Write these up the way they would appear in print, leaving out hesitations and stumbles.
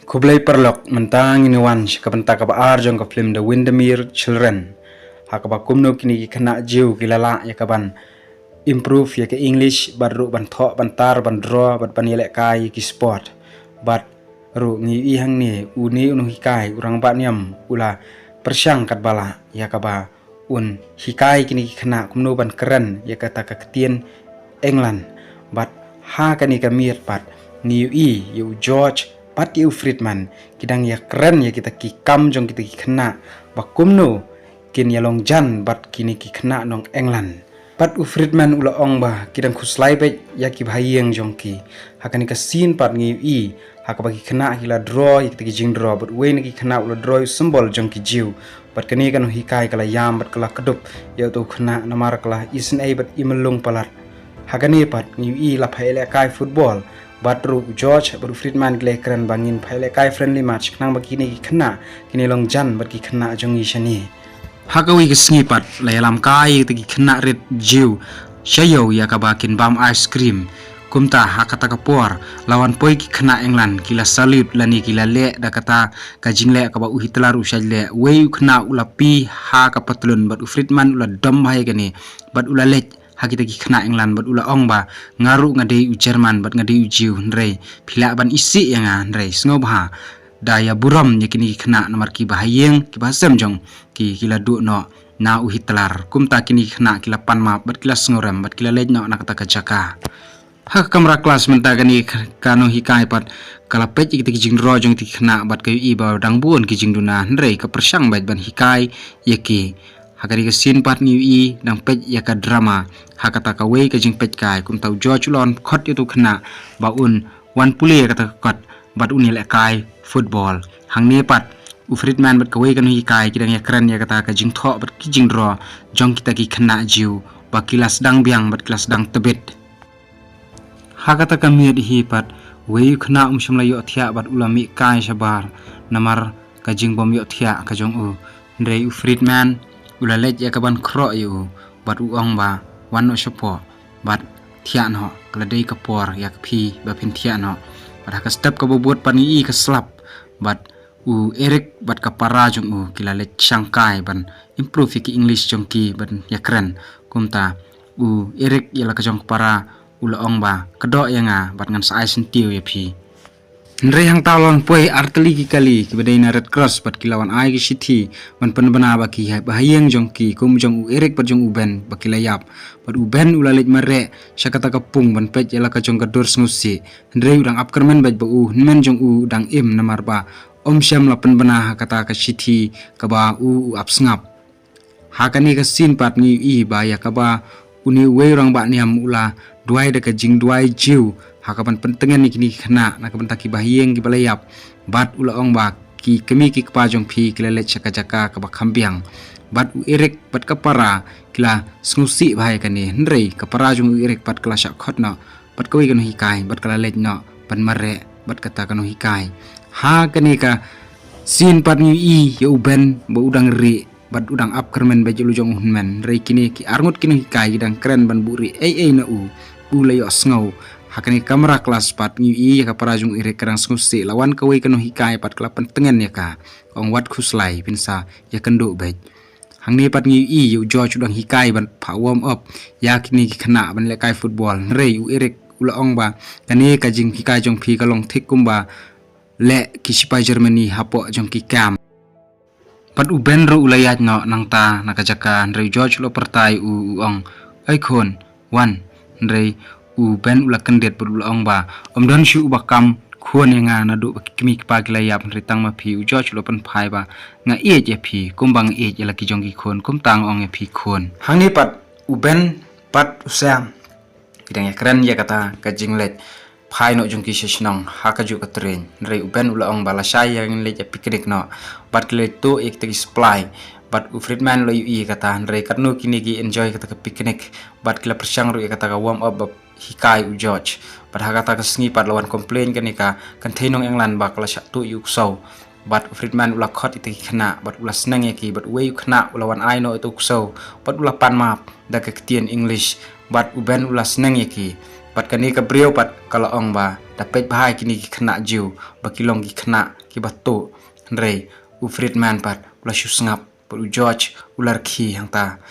Kublai perlok mentang ini wanch kapenta kapa arjong ka film The Windermere Children. Hakaba kumno kini kena jiu kilala ya kaban improve ya ke English baru ban thok ban tar ban draw ban panilek kai ki sport. Bat ru ngi ihang ni uni unu hikai urang ba niam ula persyang kat bala ya kaba un hikai kini kena kumno ban keren ya kata ka ketien England. Bat ha kani kamir pat ni yu George pat yu Friedman kidang ya keren ya kita ki kam jong kita ki kena bakumno kin ya long jan bat kini ki kena nong England pat u Friedman ula ong ba kidang kuslai be ya ki bhayeng jong ki hakani ka sin pat ngi hakaba ki kena hila draw ya kita ki jing draw but we ni ki kena ula draw symbol jong ki jiu bat kani kan hikai kala yam bat kala kedup ya tu kena namar kala isen ai bat imelung palat hakani pat ngi la phaile kai football Batru George baru Friedman gile keren bangin phaile kai friendly match knang bakini kena kini long jan bat ki kena jongi shani hakawi ke snipat layalam kai te ki kena red jiu shayo ya ka bakin bam ice cream kumta hakata kapor lawan poi ki kena England kila salute lani kila le da kata ka jingle ka ba u Hitler u shajle we kena ula pi ha ka patlun bat Friedman ula dom bhai gani bat ula lech hakita ki kena England bat ula ong ba ngaru ngade u Jerman bat ngade u jiu ndrei phila ban isi yang ndrei sngob ha daya buram yakini kena nomor ki bahayeng ki basem jong ki kila du no na u Hitler kumta kini kena kila pan ma bat kila sngoram bat kila lej no nakata ka jaka hak kamera kelas menta kani kanu hikai pat kala pej ki jing ro jong ti kena bat kayu i ba dang buon ki jing duna ndrei ka persyang bat ban hikai yaki hakari ka sin pat ni i dang pej ya ka drama hakata ka we ka jing pej kai kum tau George lon khot itu kena baun wan pule kata kot bat unil kai football hang ne pat u Friedman bat ka we kan hi kai kidang ya keren ya kata ka jing tho bat ki jing draw jong kita ki kena jiu ba kilas dang biang bat kilas dang tebet hakata ka mi hi pat we kena shimla yo thia bat ulami kai sabar namar ka jing bom yo thia ka jong u ndrei u Friedman ula lej ya kaban kro yu bat u ong ba wan no shopo bat thia no kala dei ka por yak phi ba phin thia no bat ka step ka bobot pani i ka slap bat u Eric bat ka para jong u kila lej Shanghai ban improve ki English jong ki ban yakran kumta u Eric yala ka jong para ula ong ba kedo yanga bat ngan sai sentiu ya phi Ndrei hang talon poi arteli ki kali ki badai na Red Cross bat kilawan ai ki city man pen bana ba ki bahayeng jong ki kum jong u Eric bat jong u Ben ba kilayap bat u Ben ula lej mare syakata ka pung ban pej yala ka jong ka dor snusi ndrei udang upkermen bat ba u men jong u dang im namar ba om syam la pen bana kata ka city ka ba u apsngap hakani ka sin pat ngi i ba ya ka ba uni we orang ba niam ula duai de ka jing duai jiu hakapan pentengan ni kini kena nak bentaki bahiyeng ki balayap bat ula ong ba ki kemi ki kepajong phi kilalet jaka ka bakhambiang bat u Eric bat kapara kila snusi bahaya kani ndrei kapara jong u Eric bat kala syak khotna bat kawi kan hikai bat kala let no ban mare bat kata kan hikai ha kani ka sin pat ni i yo ben ba udang ri bat udang up kermen ba julu jong hunmen rei kini ki arngut kini hikai dang keren ban buri na u layo sngow hakani kamera kelas pat ngi i ya ka parajung ire kerang snusi lawan kawe kanu hikai pat kala pentengan ya ka ong wat khuslai pinsa ya kendo baik hang ni pat ngi i yu George udang hikai ban pa warm up ya kini ki kena ban le kai football rei u ire ula ong ba kani ka jing hikai jong phi ka long thik kumba le ki sipai Germany hapo jong ki kam pat u ben ro ulayat no nang ta nakajaka rei George lo pertai u ong ai khon wan rei u ben ula kendet ber ula ong ba om don shu bakam khon nga na do kimi pa kilayap ritang ma phi u George lo pen phai ba nga e je phi kumbang e je la ki jong ki khon kum tang ong e phi khon hang ni pat u ben pat usam kidang ya keren ya kata ka jinglet phai no jong ki sesnong ha ka ju ka train rei u ben ula ong ba la sai yang le je piknik no bat kle to ek te supply bat u Friedman lo yu kata rei katno kini ki enjoy kata ka piknik bat kila persyang ru kata ka warm up hikai u George pada kata ka sngi pat lawan komplain kan ka tenong England ba kala syak tu yu so bat Friedman ula khot itu kena bat ula senang ya ki bat we kena lawan ai no itu so bat ula pan map da ka ketien English bat u Ben ula senang ya ki Pat kani ka brio pat kalau ong ba dapat bahai kini ki kena jiu ba kilong ki kena ki batu rei u Friedman pat ula shu ngap u George ular ki hang ta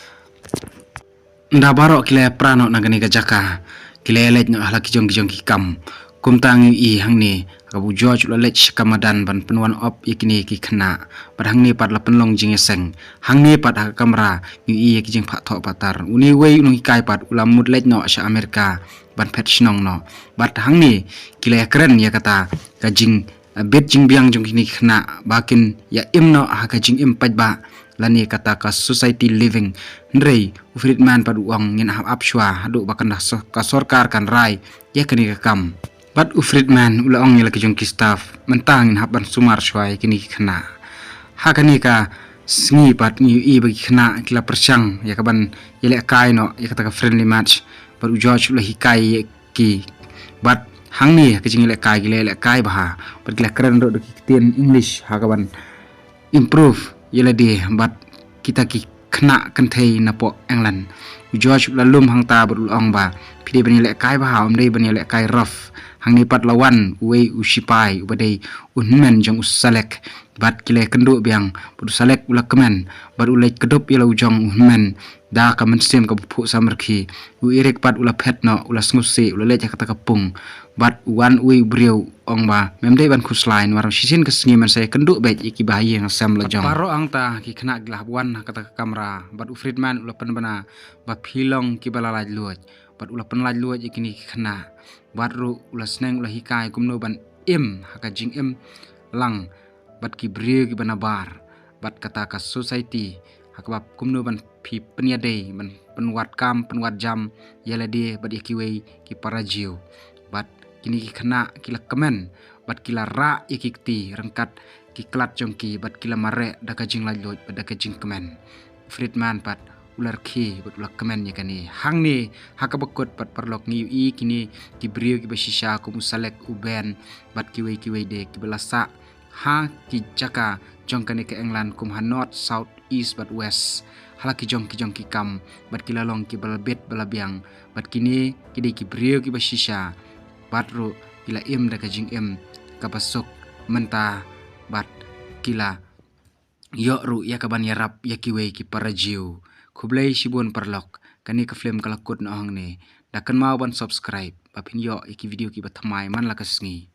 nda barok kile prano na gani ka jaka kile let no hala ki jong ki kam kum tang i hang ni ka bu George ula let kamadan ban penuan op ikini ki kena pat hang ni pat la penlong jing seng hang ni pat ha kamera i ki jing pha tho patar uni wei nung kai pat ula mut let no sha Amerika ban pet shnong no bat hang ni kile keren ya kata ka jing bet jing biang jong kini kena bakin ya imno ha ka jing im pat ba lani kata ka society living ndrei Friedman pat uang ngin ap shwa hadu bakan ka sorkar kan rai ya kini ka kam bat Friedman ula ong yela ki jong ki staff mentang ngin haban sumar shwa kini kena ha kani ka sngi pat ngi i bagi kena kila persang ya kaban yele kai no ya kata ka friendly match pat George ula hikai ki bat hang ni ka jing le kai bah pat kila keren ro ki tin English ha kaban improve yela di bat kita ki kena kentai na po England George lalum hang ta berul ong ba pide bani le kai ba om dei bani le kai rough hang ni pat lawan wei usipai ubadei unmen jong usalek bat kile kendu biang bu salek ula kemen bat ulai kedup yela ujong unmen da ka mensem ka bu samerki u irek pat ula pet no ula sngusi ula le kata kapung bat wan ui brio ong ba memdei ban khuslain warang sisin kesngi man saya kenduk bet iki bahaye yang sam la jong paro ang ta ki kena glah wan kata kamera bat Friedman ula pen bana ba philong ki balalaj luoj bat ula penlaj luoj ikini ki kena bat ru ula sneng ula hikai kumno ban im haka jing im lang bat ki brio ki bana bar bat kata ka society hakbab kumno ban phi penyadei ban penwat kam penwat jam yala de bat ikiwei ki parajio bat kini ki kena kila kemen bat kila ra ikikti rengkat ki klat jongki bat kila mare daka jing lajloj bat daka jing kemen Friedman pat ular ki bat ular kemen ya kani hang ni haka bekut pat perlok ngi i kini ki brio ki basisha ku musalek uben bat kiwei de ki belasa ha ki jaka jong kani ke England kum ha north south east bat west hala ki jong ki kam bat kila long ki balbet balabiang bat kini kide ki brio ki basisha bat ru kila im daka jing im kapasok menta bat kila yo ru ya kaban yarap ya kiwei ki parajiu kublai shibun perlok kani ka film kalakut na hang ni dakan mau ban subscribe bapin yo iki video ki bathamai man la kasngi